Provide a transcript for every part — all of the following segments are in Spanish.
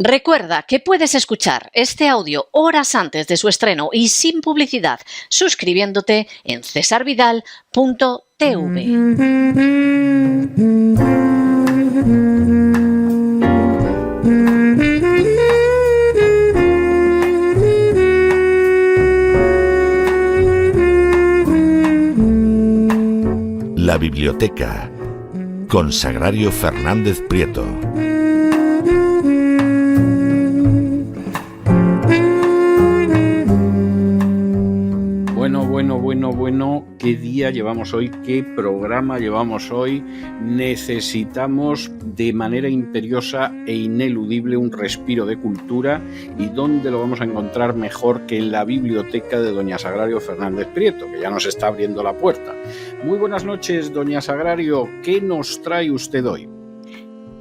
Recuerda que puedes escuchar este audio horas antes de su estreno y sin publicidad suscribiéndote en cesarvidal.tv. La biblioteca con Sagrario Fernández Prieto. Bueno, ¿qué día llevamos hoy? ¿Qué programa llevamos hoy? Necesitamos de manera imperiosa e ineludible un respiro de cultura. ¿Y dónde lo vamos a encontrar mejor que en la biblioteca de doña Sagrario Fernández Prieto, que ya nos está abriendo la puerta? Muy buenas noches, doña Sagrario. ¿Qué nos trae usted hoy?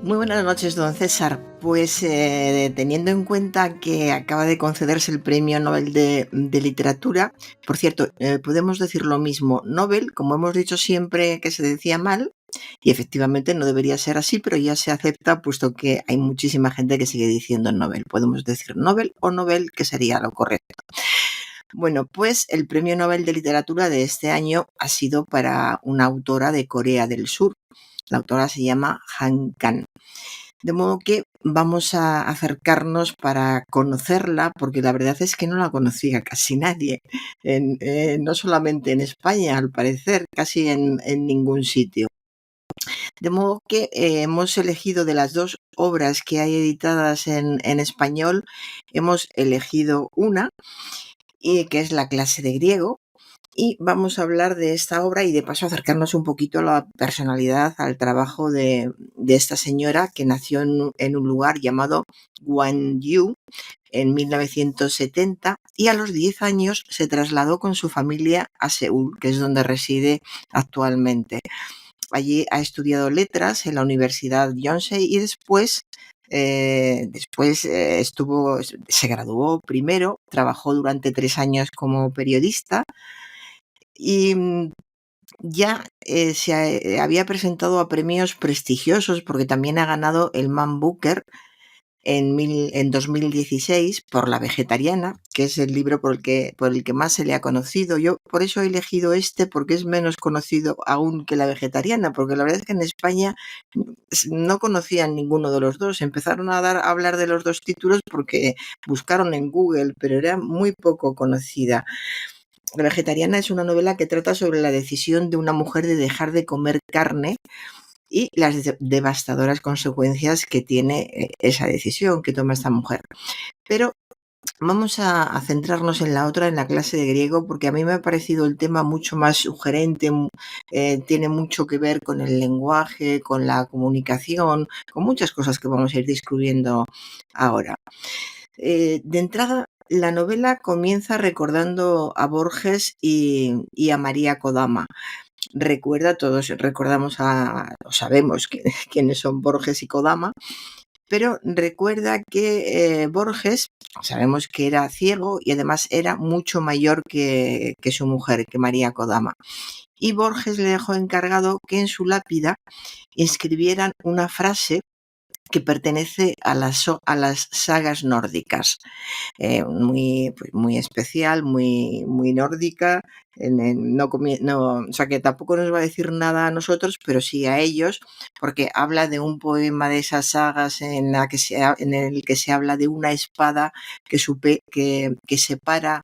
Muy buenas noches, don César. Pues teniendo en cuenta que acaba de concederse el Premio Nobel de Literatura, por cierto, podemos decir lo mismo, Nobel, como hemos dicho siempre que se decía mal, y efectivamente no debería ser así, pero ya se acepta puesto que hay muchísima gente que sigue diciendo Nobel. Podemos decir Nobel o Nobel, que sería lo correcto. Bueno, pues el Premio Nobel de Literatura de este año ha sido para una autora de Corea del Sur. La autora se llama Han Kang. De modo que vamos a acercarnos para conocerla, porque la verdad es que no la conocía casi nadie, no solamente en España, al parecer, casi en ningún sitio. De modo que hemos elegido de las dos obras que hay editadas en español, hemos elegido una, que es La clase de griego, y vamos a hablar de esta obra y de paso acercarnos un poquito a la personalidad, al trabajo de esta señora que nació en un lugar llamado Gwangju en 1970 y a los 10 años se trasladó con su familia a Seúl, que es donde reside actualmente. Allí ha estudiado letras en la Universidad Yonsei y después se graduó primero, trabajó durante 3 años como periodista y ya se había presentado a premios prestigiosos porque también ha ganado el Man Booker en 2016 por La vegetariana, que es el libro por el que más se le ha conocido. Yo por eso he elegido este, porque es menos conocido aún que La vegetariana, porque la verdad es que en España no conocían ninguno de los dos. Empezaron a hablar de los dos títulos porque buscaron en Google, pero era muy poco conocida. La vegetariana es una novela que trata sobre la decisión de una mujer de dejar de comer carne y las devastadoras consecuencias que tiene esa decisión que toma esta mujer. Pero vamos a centrarnos en la otra, en La clase de griego, porque a mí me ha parecido el tema mucho más sugerente, tiene mucho que ver con el lenguaje, con la comunicación, con muchas cosas que vamos a ir descubriendo ahora. De entrada, la novela comienza recordando a Borges y a María Kodama. Todos recordamos o sabemos quiénes son Borges y Kodama, pero recuerda que Borges, sabemos que era ciego y además era mucho mayor que su mujer, que María Kodama. Y Borges le dejó encargado que en su lápida inscribieran una frase que pertenece a las sagas nórdicas, muy especial, muy nórdica, o sea que tampoco nos va a decir nada a nosotros, pero sí a ellos, porque habla de un poema de esas sagas en el que se habla de una espada que separa,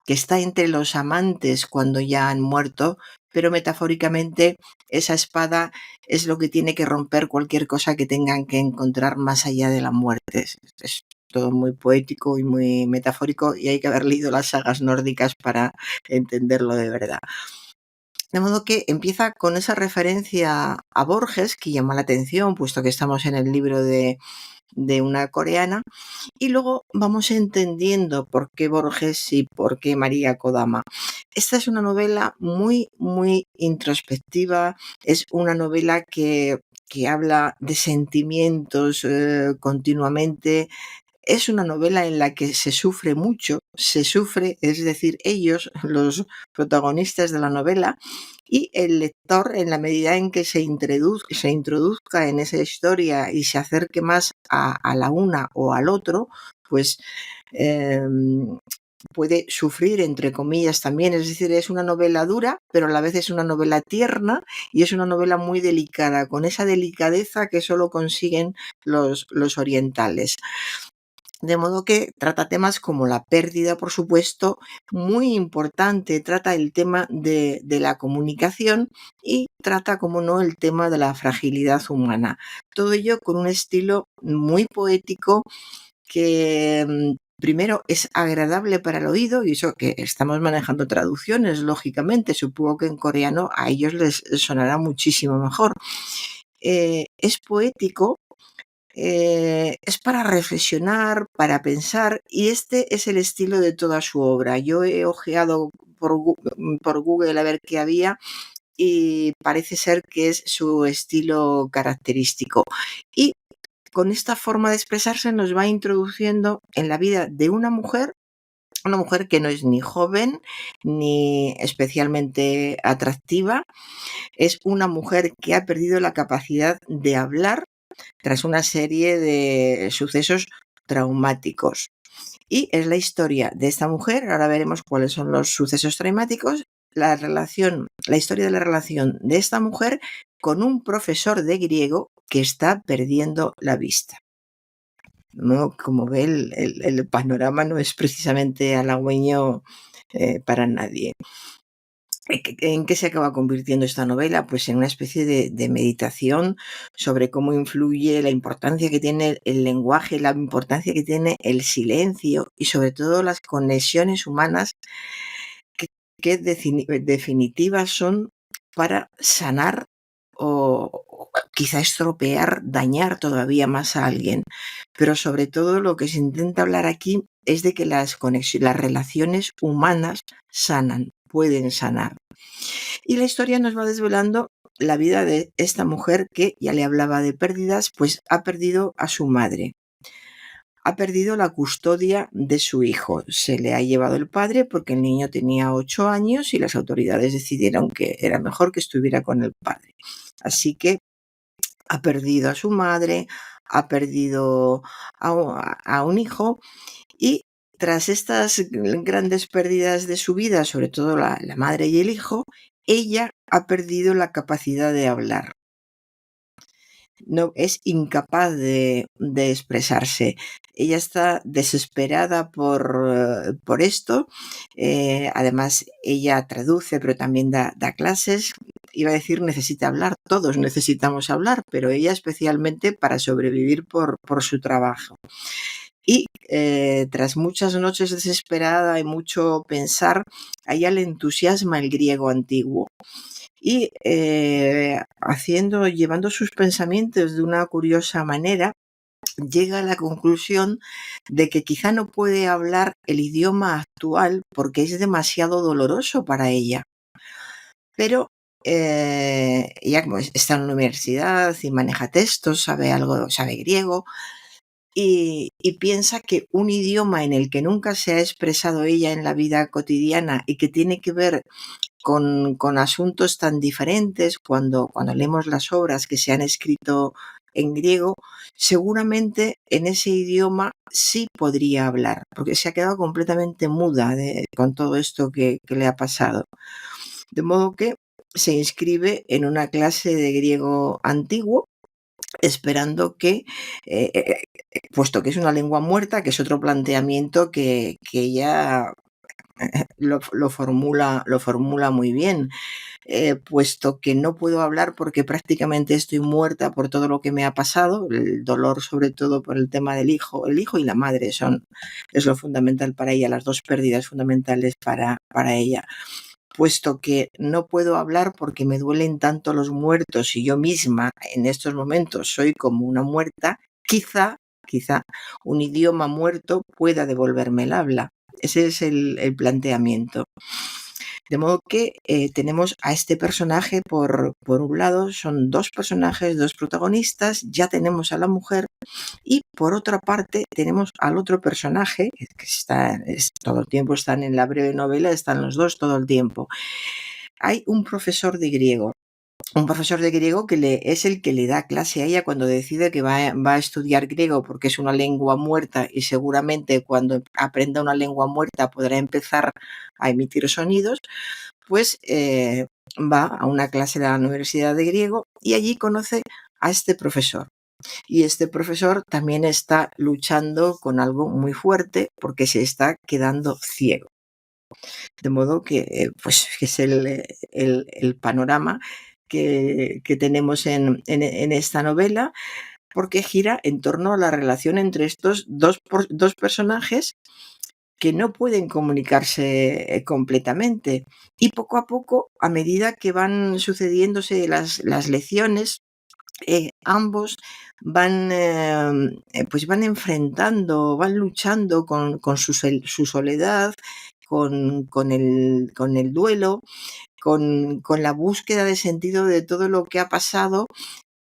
que está entre los amantes cuando ya han muerto, pero metafóricamente esa espada es lo que tiene que romper cualquier cosa que tengan que encontrar más allá de la muerte. Es todo muy poético y muy metafórico y hay que haber leído las sagas nórdicas para entenderlo de verdad. De modo que empieza con esa referencia a Borges que llama la atención, puesto que estamos en el libro de una coreana, y luego vamos entendiendo por qué Borges y por qué María Kodama. Esta es una novela muy, muy introspectiva, es una novela que habla de sentimientos continuamente, Es una novela en la que se sufre mucho, se sufre, es decir, ellos, los protagonistas de la novela, y el lector, en la medida en que se introduzca en esa historia y se acerque más a la una o al otro, pues puede sufrir, entre comillas, también. Es decir, es una novela dura, pero a la vez es una novela tierna y es una novela muy delicada, con esa delicadeza que solo consiguen los orientales. De modo que trata temas como la pérdida, por supuesto, muy importante, trata el tema de la comunicación y trata, como no, el tema de la fragilidad humana. Todo ello con un estilo muy poético que primero es agradable para el oído, y eso que estamos manejando traducciones, lógicamente, supongo que en coreano a ellos les sonará muchísimo mejor. Es poético, es para reflexionar, para pensar, y este es el estilo de toda su obra. Yo he ojeado por Google a ver qué había y parece ser que es su estilo característico. Y con esta forma de expresarse nos va introduciendo en la vida de una mujer que no es ni joven ni especialmente atractiva, es una mujer que ha perdido la capacidad de hablar tras una serie de sucesos traumáticos. Y es la historia de esta mujer, ahora veremos cuáles son los sucesos traumáticos, la historia de la relación de esta mujer con un profesor de griego que está perdiendo la vista. ¿No? Como ve, el panorama no es precisamente halagüeño para nadie. ¿En qué se acaba convirtiendo esta novela? Pues en una especie de meditación sobre cómo influye la importancia que tiene el lenguaje, la importancia que tiene el silencio y sobre todo las conexiones humanas que definitivas son para sanar o quizá estropear, dañar todavía más a alguien. Pero sobre todo lo que se intenta hablar aquí es de que las relaciones humanas sanan, pueden sanar. Y la historia nos va desvelando la vida de esta mujer que, ya le hablaba de pérdidas, pues ha perdido a su madre. Ha perdido la custodia de su hijo. Se le ha llevado el padre porque el niño tenía 8 años y las autoridades decidieron que era mejor que estuviera con el padre. Así que ha perdido a su madre, ha perdido a un hijo y tras estas grandes pérdidas de su vida, sobre todo la madre y el hijo, ella ha perdido la capacidad de hablar. No, es incapaz de expresarse. Ella está desesperada por esto. Además, ella traduce, pero también da clases. Iba a decir necesita hablar, todos necesitamos hablar, pero ella especialmente para sobrevivir por su trabajo. Y tras muchas noches desesperada y mucho pensar, a ella le entusiasma el griego antiguo. Y llevando sus pensamientos de una curiosa manera, llega a la conclusión de que quizá no puede hablar el idioma actual porque es demasiado doloroso para ella. Pero ella como está en la universidad y maneja textos, sabe griego, y piensa que un idioma en el que nunca se ha expresado ella en la vida cotidiana y que tiene que ver con asuntos tan diferentes, cuando leemos las obras que se han escrito en griego, seguramente en ese idioma sí podría hablar, porque se ha quedado completamente muda con todo esto que le ha pasado. De modo que se inscribe en una clase de griego antiguo, esperando que, puesto que es una lengua muerta, que es otro planteamiento que ella lo formula muy bien. Puesto que no puedo hablar porque prácticamente estoy muerta por todo lo que me ha pasado, el dolor sobre todo por el tema del hijo, el hijo y la madre es lo fundamental para ella, las dos pérdidas fundamentales para ella. Puesto que no puedo hablar porque me duelen tanto los muertos y yo misma en estos momentos soy como una muerta, quizá un idioma muerto pueda devolverme el habla. Ese es el planteamiento. De modo que tenemos a este personaje por un lado, son dos personajes, dos protagonistas, ya tenemos a la mujer y por otra parte tenemos al otro personaje, que todo el tiempo están en la breve novela, están los dos todo el tiempo. Hay un profesor de griego. Un profesor de griego que es el que le da clase a ella cuando decide que va a estudiar griego porque es una lengua muerta y seguramente cuando aprenda una lengua muerta podrá empezar a emitir sonidos, pues va a una clase de la Universidad de Griego y allí conoce a este profesor. Y este profesor también está luchando con algo muy fuerte porque se está quedando ciego. De modo que pues es el panorama que tenemos en esta novela, porque gira en torno a la relación entre estos dos personajes que no pueden comunicarse completamente. Y poco a poco, a medida que van sucediéndose las lecciones, ambos pues van enfrentando, van luchando con su soledad, con el duelo, con la búsqueda de sentido de todo lo que ha pasado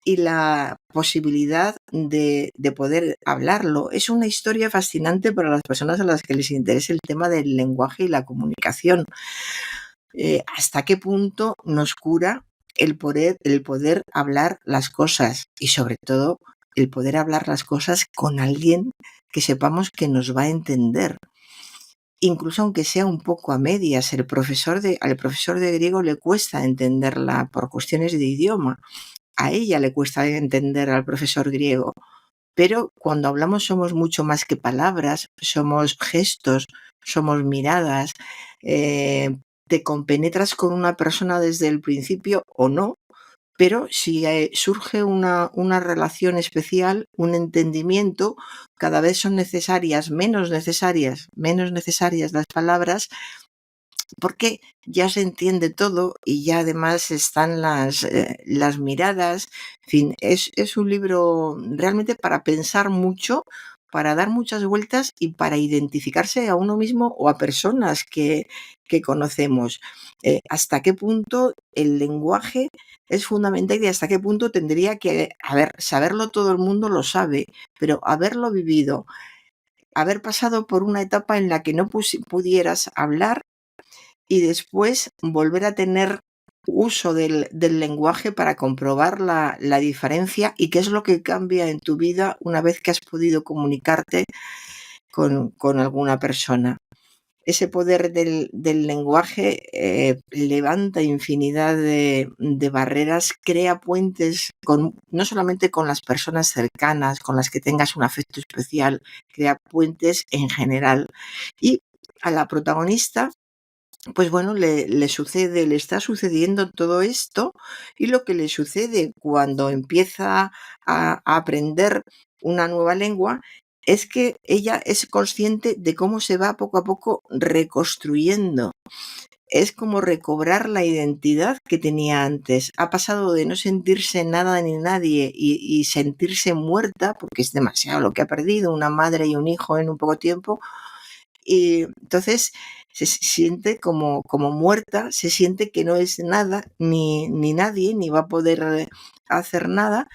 y la posibilidad de poder hablarlo. Es una historia fascinante para las personas a las que les interesa el tema del lenguaje y la comunicación. ¿Hasta qué punto nos cura el poder hablar las cosas y sobre todo el poder hablar las cosas con alguien que sepamos que nos va a entender? Incluso aunque sea un poco a medias, al profesor de griego le cuesta entenderla por cuestiones de idioma. A ella le cuesta entender al profesor griego, pero cuando hablamos somos mucho más que palabras, somos gestos, somos miradas, te compenetras con una persona desde el principio o no, pero si surge una relación especial, un entendimiento, cada vez son menos necesarias las palabras, porque ya se entiende todo y ya además están las miradas. En fin, es un libro realmente para pensar mucho, para dar muchas vueltas y para identificarse a uno mismo o a personas que conocemos. Hasta qué punto el lenguaje es fundamental y hasta qué punto tendría que, saberlo todo el mundo lo sabe, pero haberlo vivido, haber pasado por una etapa en la que no pudieras hablar y después volver a tener uso del lenguaje para comprobar la diferencia y qué es lo que cambia en tu vida una vez que has podido comunicarte con alguna persona. Ese poder del lenguaje levanta infinidad de barreras, crea puentes no solamente con las personas cercanas, con las que tengas un afecto especial, crea puentes en general. Y a la protagonista, pues bueno, le está sucediendo todo esto y lo que le sucede cuando empieza a aprender una nueva lengua es que ella es consciente de cómo se va poco a poco reconstruyendo. Es como recobrar la identidad que tenía antes. Ha pasado de no sentirse nada ni nadie y sentirse muerta, porque es demasiado lo que ha perdido, una madre y un hijo en un poco tiempo, y entonces se siente como muerta, se siente que no es nada, ni nadie, ni va a poder hacer nada,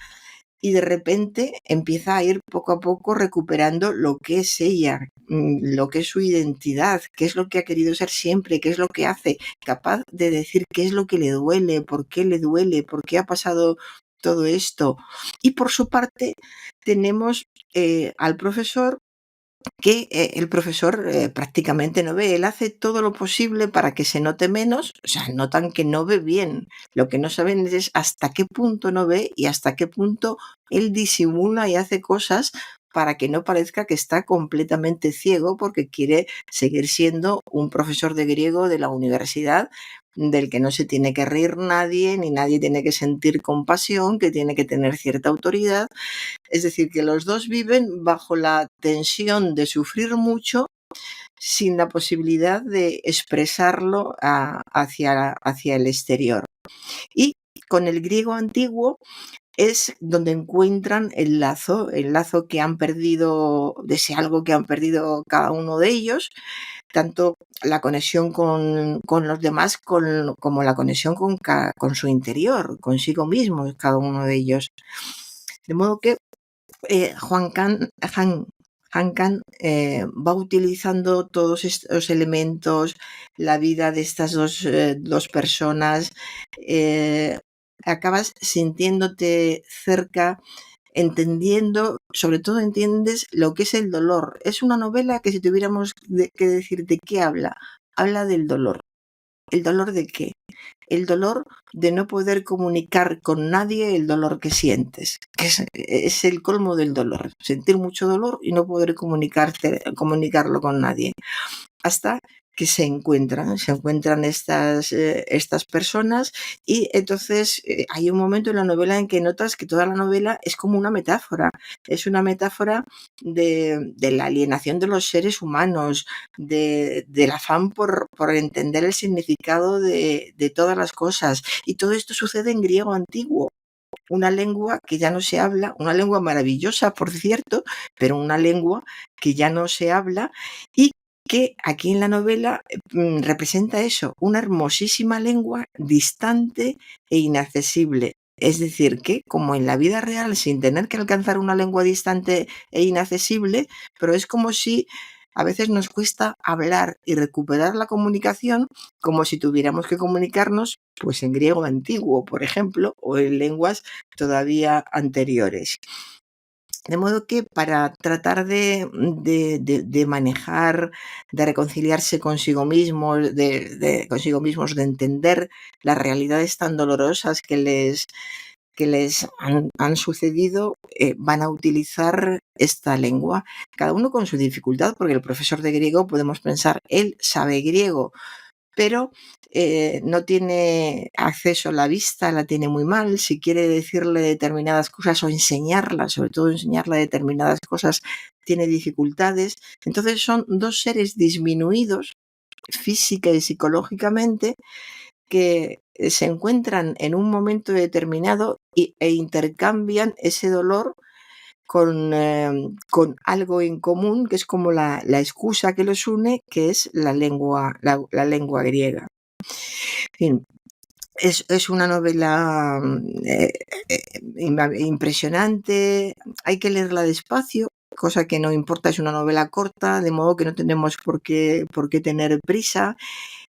y de repente empieza a ir poco a poco recuperando lo que es ella, lo que es su identidad, qué es lo que ha querido ser siempre, qué es lo que hace, capaz de decir qué es lo que le duele, por qué ha pasado todo esto. Y por su parte tenemos al profesor, que el profesor prácticamente no ve. Él hace todo lo posible para que se note menos, o sea, notan que no ve bien. Lo que no saben es hasta qué punto no ve y hasta qué punto él disimula y hace cosas para que no parezca que está completamente ciego porque quiere seguir siendo un profesor de griego de la universidad del que no se tiene que reír nadie, ni nadie tiene que sentir compasión, que tiene que tener cierta autoridad. Es decir, que los dos viven bajo la tensión de sufrir mucho sin la posibilidad de expresarlo hacia el exterior. Y con el griego antiguo es donde encuentran el lazo que han perdido, de ese algo que han perdido cada uno de ellos, tanto la conexión con los demás como la conexión con su interior, consigo mismo, cada uno de ellos. De modo que Han Kang va utilizando todos estos elementos, la vida de estas dos personas, acabas sintiéndote cerca, entendiendo, sobre todo entiendes lo que es el dolor. Es una novela que si tuviéramos que decir de qué habla del dolor. ¿El dolor de qué? El dolor de no poder comunicar con nadie el dolor que sientes, que es el colmo del dolor, sentir mucho dolor y no poder comunicarlo con nadie. Hasta que se encuentran estas personas y entonces hay un momento en la novela en que notas que toda la novela es como una metáfora, es una metáfora de la alienación de los seres humanos, del afán por entender el significado de todas las cosas, y todo esto sucede en griego antiguo. Una lengua que ya no se habla, una lengua maravillosa, por cierto, pero una lengua que ya no se habla y que aquí en la novela representa eso, una hermosísima lengua distante e inaccesible. Es decir, que como en la vida real, sin tener que alcanzar una lengua distante e inaccesible, pero es como si a veces nos cuesta hablar y recuperar la comunicación como si tuviéramos que comunicarnos pues en griego antiguo, por ejemplo, o en lenguas todavía anteriores. De modo que para tratar de manejar, de reconciliarse consigo mismos, consigo mismos, de entender las realidades tan dolorosas que les han sucedido, van a utilizar esta lengua, cada uno con su dificultad, porque el profesor de griego podemos pensar, él sabe griego, pero no tiene acceso a la vista, la tiene muy mal, si quiere decirle determinadas cosas o enseñarla, sobre todo enseñarle determinadas cosas, tiene dificultades. Entonces son dos seres disminuidos física y psicológicamente que se encuentran en un momento determinado e intercambian ese dolor con algo en común, que es como la excusa que los une, que es la lengua griega. En fin, es una novela impresionante, hay que leerla despacio, cosa que no importa, es una novela corta, de modo que no tenemos por qué tener prisa.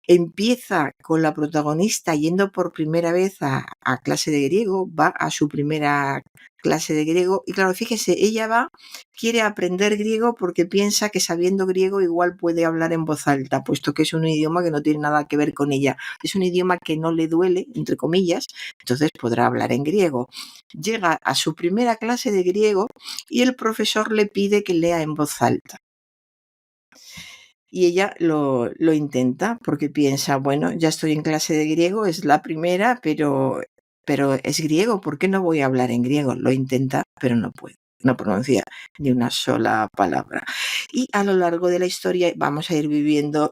Empieza con la protagonista yendo por primera vez a clase de griego, va a su primera clase de griego y claro, fíjese, ella quiere aprender griego porque piensa que sabiendo griego igual puede hablar en voz alta, puesto que es un idioma que no tiene nada que ver con ella, es un idioma que no le duele, entre comillas, entonces podrá hablar en griego. Llega a su primera clase de griego y el profesor le pide que lea en voz alta. Y ella lo intenta porque piensa, bueno, ya estoy en clase de griego, es la primera, pero es griego, ¿por qué no voy a hablar en griego? Lo intenta, pero no puede, no pronuncia ni una sola palabra. Y a lo largo de la historia vamos a ir viviendo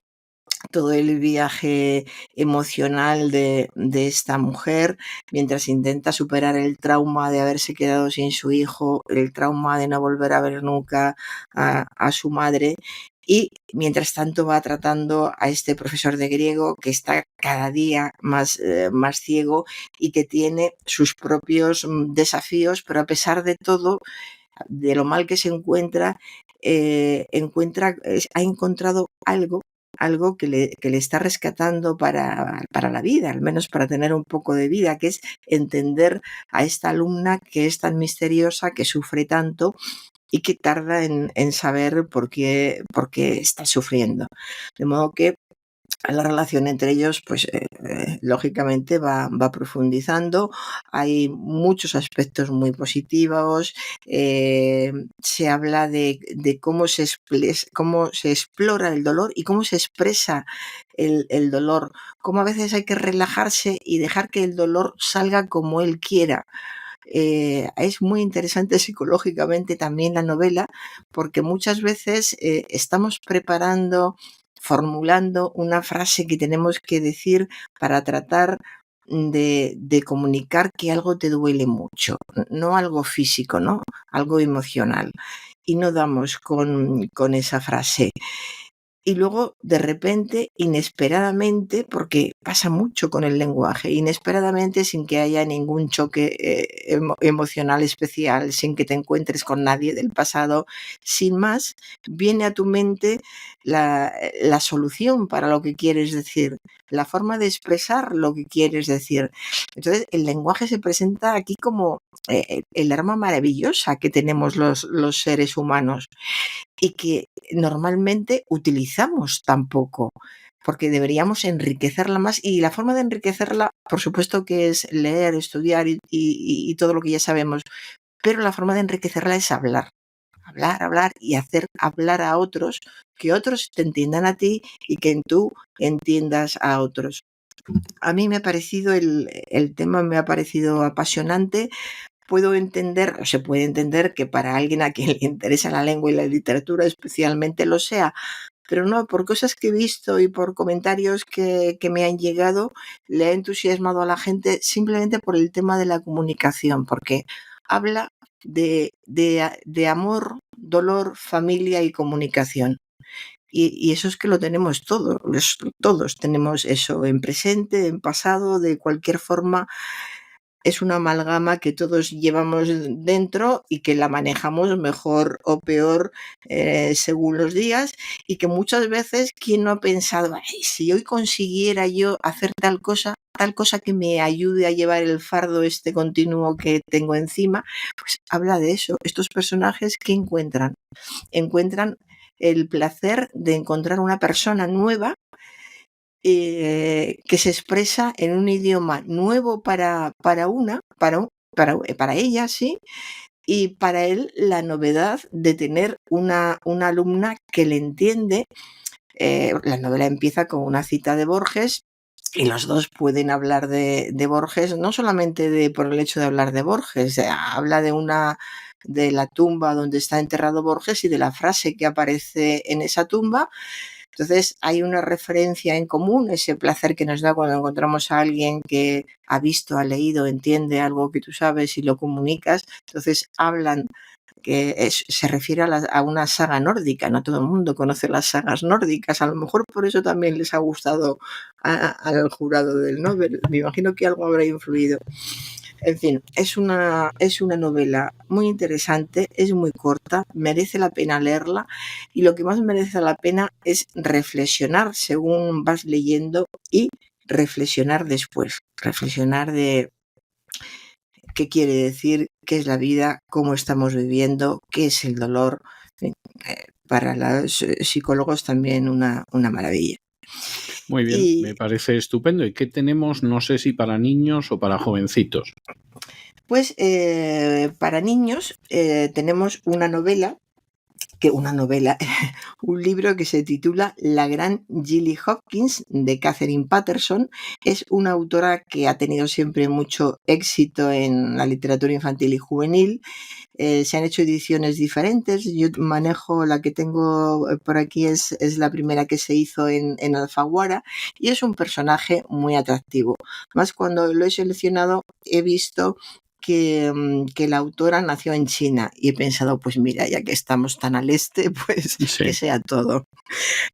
todo el viaje emocional de esta mujer mientras intenta superar el trauma de haberse quedado sin su hijo, el trauma de no volver a ver nunca a su madre, y mientras tanto va tratando a este profesor de griego que está cada día más ciego y que tiene sus propios desafíos, pero a pesar de todo, de lo mal que se encuentra, ha encontrado algo que le está rescatando para la vida, al menos para tener un poco de vida, que es entender a esta alumna que es tan misteriosa, que sufre tanto y que tarda en saber por qué está sufriendo. De modo que la relación entre ellos, pues lógicamente va profundizando. Hay muchos aspectos muy positivos. Se habla de cómo se explora el dolor y cómo se expresa el dolor. Cómo a veces hay que relajarse y dejar que el dolor salga como él quiera. Es muy interesante psicológicamente también la novela, porque muchas veces estamos formulando una frase que tenemos que decir para tratar de comunicar que algo te duele mucho, no algo físico, ¿no? Algo emocional. Y no damos con esa frase. Y luego, de repente, inesperadamente, porque pasa mucho con el lenguaje, inesperadamente, sin que haya ningún choque emocional especial, sin que te encuentres con nadie del pasado, sin más, viene a tu mente la solución para lo que quieres decir, la forma de expresar lo que quieres decir. Entonces, el lenguaje se presenta aquí como el arma maravillosa que tenemos los seres humanos y que normalmente utilizamos tan poco, porque deberíamos enriquecerla más. Y la forma de enriquecerla, por supuesto que es leer, estudiar y todo lo que ya sabemos, pero la forma de enriquecerla es hablar. Hablar y hacer hablar a otros, que otros te entiendan a ti y que tú entiendas a otros. A mí me ha parecido el tema, me ha parecido apasionante. Puedo entender, o se puede entender que para alguien a quien le interesa la lengua y la literatura especialmente lo sea, pero no, por cosas que he visto y por comentarios que me han llegado, le ha entusiasmado a la gente simplemente por el tema de la comunicación, porque habla de amor, dolor, familia y comunicación. Y eso es que lo tenemos todos tenemos eso en presente, en pasado, de cualquier forma. Es una amalgama que todos llevamos dentro y que la manejamos mejor o peor según los días, y que muchas veces, ¿quién no ha pensado, ay, si hoy consiguiera yo hacer tal cosa que me ayude a llevar el fardo este continuo que tengo encima? Pues habla de eso. Estos personajes, ¿qué encuentran? Encuentran el placer de encontrar una persona nueva que se expresa en un idioma nuevo para ella, sí, y para él la novedad de tener una alumna que le entiende. La novela empieza con una cita de Borges y los dos pueden hablar de Borges, no solamente por el hecho de hablar de Borges, habla de la tumba donde está enterrado Borges y de la frase que aparece en esa tumba. Entonces hay una referencia en común, ese placer que nos da cuando encontramos a alguien que ha visto, ha leído, entiende algo que tú sabes y lo comunicas. Entonces hablan, se refiere a una saga nórdica, no todo el mundo conoce las sagas nórdicas, a lo mejor por eso también les ha gustado al jurado del Nobel, me imagino que algo habrá influido. En fin, es una novela muy interesante, es muy corta, merece la pena leerla, y lo que más merece la pena es reflexionar según vas leyendo y reflexionar después, reflexionar de qué quiere decir, qué es la vida, cómo estamos viviendo, qué es el dolor. Para los psicólogos también una maravilla. Muy bien, me parece estupendo. ¿Y qué tenemos? No sé si para niños o para jovencitos. Pues para niños tenemos una novela, un libro que se titula La gran Gilly Hopkins, de Catherine Paterson. Es una autora que ha tenido siempre mucho éxito en la literatura infantil y juvenil. Se han hecho ediciones diferentes. Yo manejo la que tengo por aquí, es la primera que se hizo en Alfaguara, y es un personaje muy atractivo. Más cuando lo he seleccionado he visto que la autora nació en China y he pensado, pues mira, ya que estamos tan al este, pues sí, que sea todo.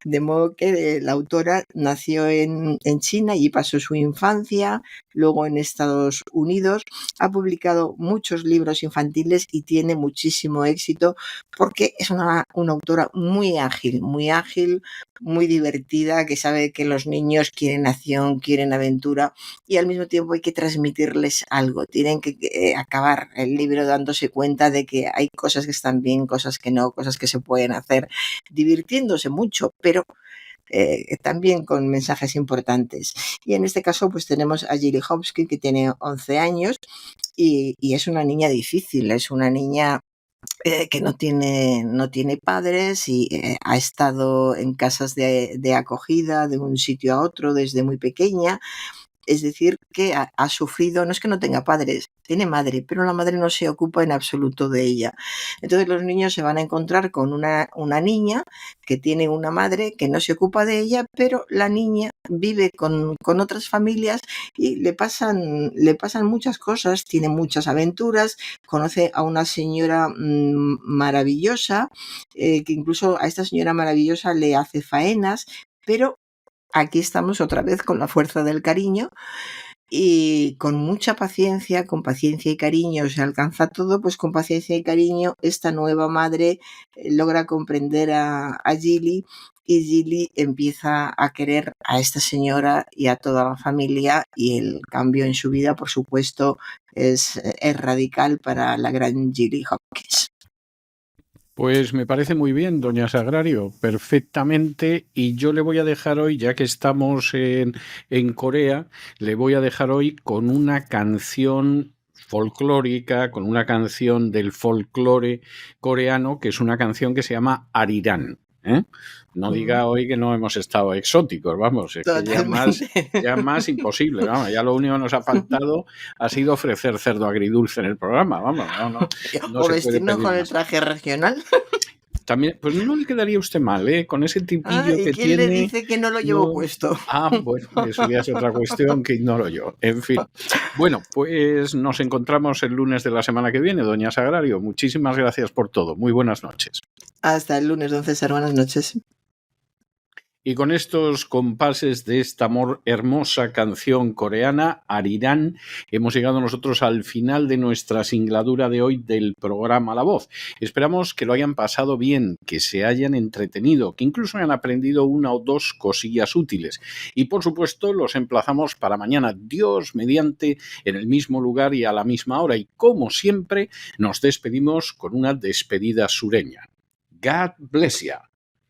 De modo que la autora nació en China y pasó su infancia, luego en Estados Unidos. Ha publicado muchos libros infantiles y tiene muchísimo éxito porque es una autora muy ágil, muy divertida, que sabe que los niños quieren acción, quieren aventura, y al mismo tiempo hay que transmitirles algo. Tienen que acabar el libro dándose cuenta de que hay cosas que están bien, cosas que no, cosas que se pueden hacer, divirtiéndose mucho, pero también con mensajes importantes. Y en este caso pues tenemos a Gilly Hopkins, que tiene 11 años y es una niña difícil, es una niña que no tiene padres y ha estado en casas de acogida de un sitio a otro desde muy pequeña. Es decir, que ha sufrido, no es que no tenga padres, tiene madre, pero la madre no se ocupa en absoluto de ella. Entonces los niños se van a encontrar con una niña que tiene una madre que no se ocupa de ella, pero la niña vive con otras familias y le pasan muchas cosas, tiene muchas aventuras, conoce a una señora maravillosa, que incluso a esta señora maravillosa le hace faenas, pero aquí estamos otra vez con la fuerza del cariño y con mucha paciencia, con paciencia y cariño se alcanza todo, pues con paciencia y cariño esta nueva madre logra comprender a Gilly y Gilly empieza a querer a esta señora y a toda la familia y el cambio en su vida, por supuesto, es radical para la gran Gilly Hopkins. Pues me parece muy bien, doña Sagrario, perfectamente. Y yo le voy a dejar hoy, ya que estamos en Corea, le voy a dejar hoy con una canción folclórica, con una canción del folclore coreano, que es una canción que se llama Arirán. No diga hoy que no hemos estado exóticos, vamos, es que ya más imposible, vamos, ya lo único que nos ha faltado ha sido ofrecer cerdo agridulce en el programa, vamos, no o se vestirnos puede con el más. traje regional. También, pues no le quedaría usted mal, con ese tipillo ¿Y que quién tiene. le dice que no lo llevo puesto? Bueno, eso ya es otra cuestión que ignoro yo. En fin. Bueno, pues nos encontramos el lunes de la semana que viene, doña Sagrario. Muchísimas gracias por todo. Muy buenas noches. Hasta el lunes, don César. Buenas noches. Y con estos compases de esta hermosa canción coreana, Arirán, hemos llegado nosotros al final de nuestra singladura de hoy del programa La Voz. Esperamos que lo hayan pasado bien, que se hayan entretenido, que incluso hayan aprendido una o dos cosillas útiles. Y por supuesto, los emplazamos para mañana, Dios mediante, en el mismo lugar y a la misma hora. Y como siempre, nos despedimos con una despedida sureña. God bless you.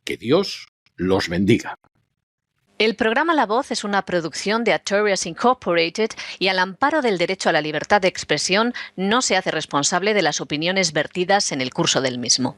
Que Dios los bendiga. El programa La Voz es una producción de Artorias Incorporated y al amparo del derecho a la libertad de expresión no se hace responsable de las opiniones vertidas en el curso del mismo.